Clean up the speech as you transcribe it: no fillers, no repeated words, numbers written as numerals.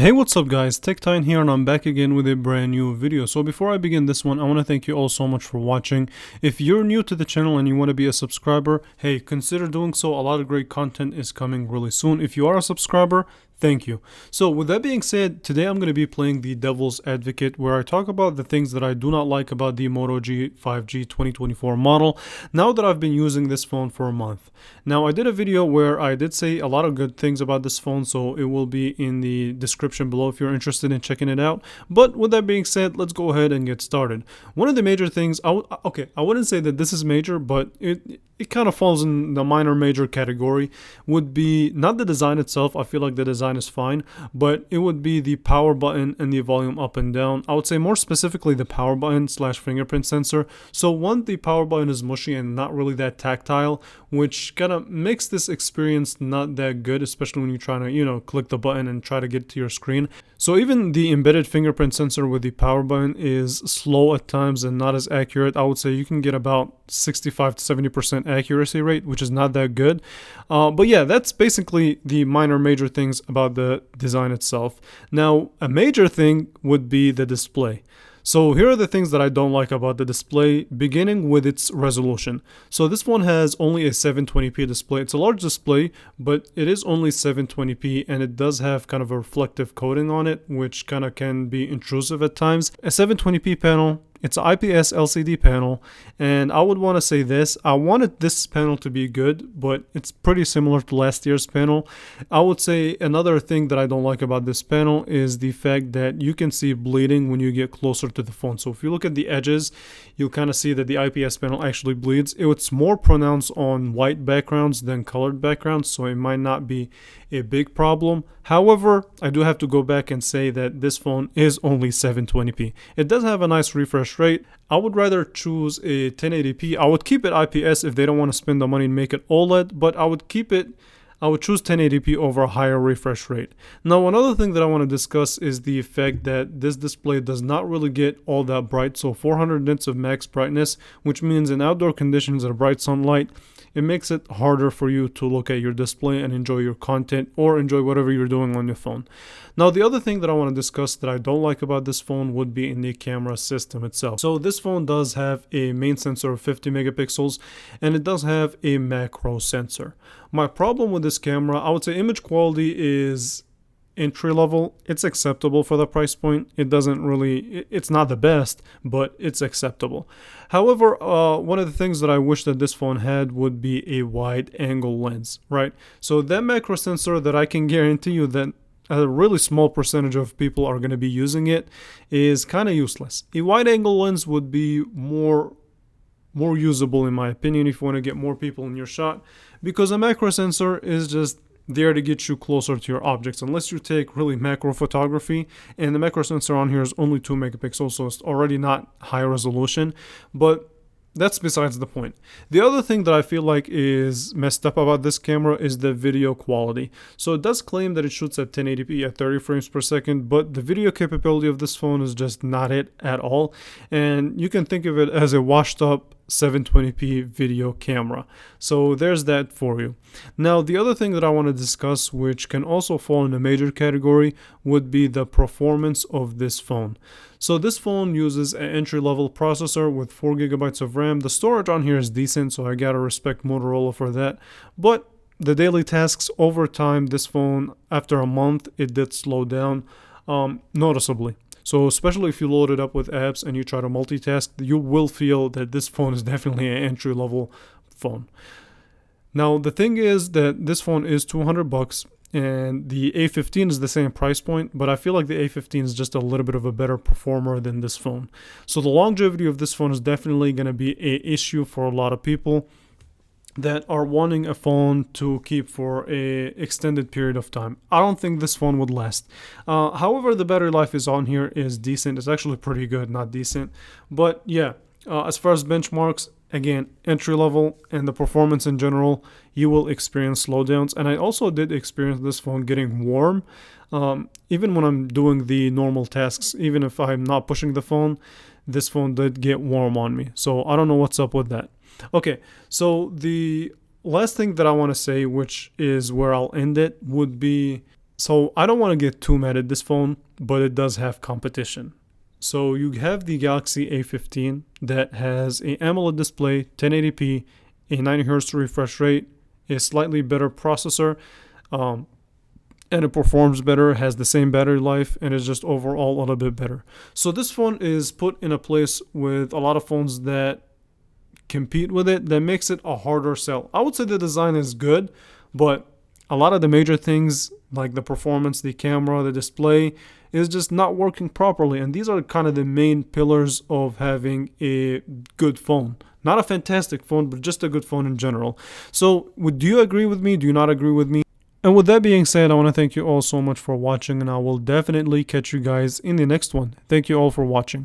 Hey, what's up guys, TechTine here and I'm back again with a brand new video. So before I begin this one, I want to thank you all so much for watching. If you're new to the channel and you want to be a subscriber, hey, consider doing so. A lot of great content is coming really soon. If you are a subscriber, thank you. So with that being said, today I'm going to be playing the Devil's Advocate, where I talk about the things that I do not like about the Moto G5G 2024 model now that I've been using this phone for a month. Now I did a video where I did say a lot of good things about this phone, so it will be in the description below if you're interested in checking it out. But with that being said, let's go ahead and get started. One of the major things, I wouldn't say that this is major, but it kind of falls in the minor major category, would be not the design itself. I feel like the design is fine, but it would be the power button and the volume up and down. I would say more specifically the power button slash fingerprint sensor. So one, the power button is mushy and not really that tactile, which kind of makes this experience not that good, especially when you're trying to, click the button and try to get to your screen. So even the embedded fingerprint sensor with the power button is slow at times and not as accurate. I would say you can get about 65 to 70% accuracy rate, which is not that good. But yeah, that's basically the minor major things about the design itself. Now, a major thing would be the display. So here are the things that I don't like about the display, beginning with its resolution. So this one has only a 720p display. It's a large display, but it is only 720p, and it does have kind of a reflective coating on it, which kind of can be intrusive at times. A 720p panel, it's an IPS LCD panel, and I would want to say this. I wanted this panel to be good, but it's pretty similar to last year's panel. I would say another thing that I don't like about this panel is the fact that you can see bleeding when you get closer to the phone. So if you look at the edges, you'll kind of see that the IPS panel actually bleeds. It's more pronounced on white backgrounds than colored backgrounds, so it might not be a big problem. However, I do have to go back and say that this phone is only 720p. It does have a nice refresh rate. I would rather choose a 1080p. I would keep it IPS if they don't want to spend the money and make it OLED, but I would choose 1080p over a higher refresh rate. Now, another thing that I want to discuss is the fact that this display does not really get all that bright. So 400 nits of max brightness, which means in outdoor conditions and bright sunlight, it makes it harder for you to look at your display and enjoy your content or enjoy whatever you're doing on your phone. Now, the other thing that I want to discuss that I don't like about this phone would be in the camera system itself. So this phone does have a main sensor of 50 megapixels, and it does have a macro sensor. My problem with this camera, I would say image quality is entry level. It's acceptable for the price point. It's not the best, but it's acceptable. However, one of the things that I wish that this phone had would be a wide angle lens, right? So that macro sensor, that I can guarantee you that a really small percentage of people are going to be using it, is kind of useless. A wide angle lens would be more usable in my opinion if you want to get more people in your shot, because a macro sensor is just there to get you closer to your objects, unless you take really macro photography, and the macro sensor on here is only 2 megapixels, so it's already not high resolution, but that's besides the point. The other thing that I feel like is messed up about this camera is the video quality. So it does claim that it shoots at 1080p at 30 frames per second, but the video capability of this phone is just not it at all, and you can think of it as a washed up 720p video camera. So there's that for you. Now, the other thing that I want to discuss, which can also fall in a major category, would be the performance of this phone. So this phone uses an entry-level processor with 4 gigabytes of RAM. The storage on here is decent, so I gotta respect Motorola for that. But the daily tasks over time, this phone, after a month, it did slow down noticeably. So especially if you load it up with apps and you try to multitask, you will feel that this phone is definitely an entry-level phone. Now, the thing is that this phone is $200, and the A15 is the same price point, but I feel like the A15 is just a little bit of a better performer than this phone. So the longevity of this phone is definitely going to be an issue for a lot of people that are wanting a phone to keep for a extended period of time. I don't think this phone would last. However, the battery life is on here is decent. It's actually pretty good, not decent. But yeah, as far as benchmarks, again, entry level and the performance in general, you will experience slowdowns. And I also did experience this phone getting warm. Even when I'm doing the normal tasks, even if I'm not pushing the phone, this phone did get warm on me. So I don't know what's up with that. Okay, so the last thing that I want to say, which is where I'll end it, would be So I don't want to get too mad at this phone, but it does have competition. So you have the Galaxy A15 that has a AMOLED display, 1080p, a 90Hz refresh rate, a slightly better processor, um, and it performs better, has the same battery life, and is just overall a little bit better. So this phone is put in a place with a lot of phones that compete with it, that makes it a harder sell. I would say the design is good, but a lot of the major things like the performance, the camera, the display is just not working properly. And these are kind of the main pillars of having a good phone. Not a fantastic phone, but just a good phone in general. So, do you agree with me? Do you not agree with me? And with that being said, I want to thank you all so much for watching, and I will definitely catch you guys in the next one. Thank you all for watching.